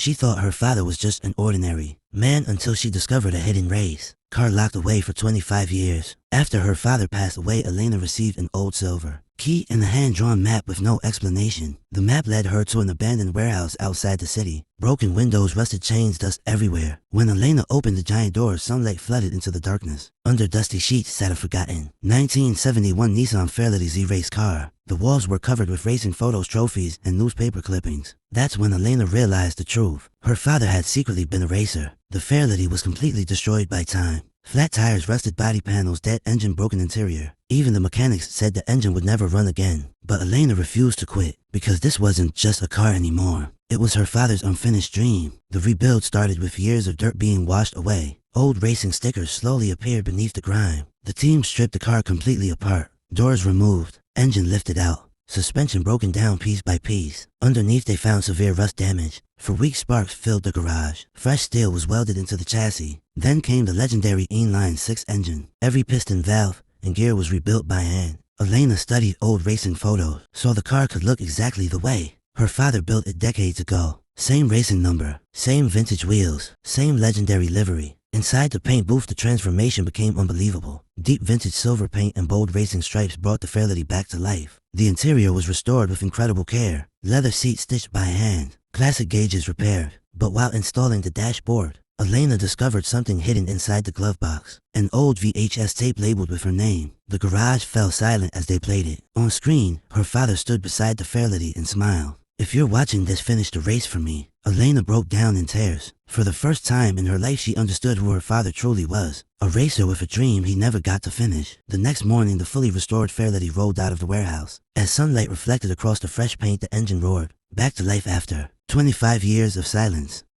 She thought her father was just an ordinary man until she discovered a hidden race car locked away for 25 years. After her father passed away, Elena received an old silver key and a hand-drawn map with no explanation. The map led her to an abandoned warehouse outside the city. Broken windows, rusted chains, dust everywhere. When Elena opened the giant door, sunlight flooded into the darkness. Under dusty sheets sat a forgotten 1971 Nissan Fairlady Z race car. The walls were covered with racing photos, trophies, and newspaper clippings. That's when Elena realized the truth. Her father had secretly been a racer. The Fairlady was completely destroyed by time. Flat tires, rusted body panels, dead engine, broken interior. Even the mechanics said the engine would never run again. But Elena refused to quit, because this wasn't just a car anymore. It was her father's unfinished dream. The rebuild started with years of dirt being washed away. Old racing stickers slowly appeared beneath the grime. The team stripped the car completely apart. Doors removed, engine lifted out, suspension broken down piece by piece. Underneath they found severe rust damage. For weeks sparks filled the garage. Fresh steel was welded into the chassis. Then came the legendary inline 6 engine. Every piston, valve, and gear was rebuilt by hand. Elena studied old racing photos, so the car could look exactly the way her father built it decades ago. Same racing number, same vintage wheels, same legendary livery. Inside the paint booth, the transformation became unbelievable. Deep vintage silver paint and bold racing stripes brought the Fairlady back to life. The interior was restored with incredible care. Leather seats stitched by hand, classic gauges repaired. But while installing the dashboard, Elena discovered something hidden inside the glove box. An old VHS tape labeled with her name. The garage fell silent as they played it. On screen, her father stood beside the Fairlady and smiled. "If you're watching this, finish the race for me." Elena broke down in tears. For the first time in her life, she understood who her father truly was. A racer with a dream he never got to finish. The next morning, the fully restored Fairlady rolled out of the warehouse. As sunlight reflected across the fresh paint, the engine roared back to life after 25 years of silence.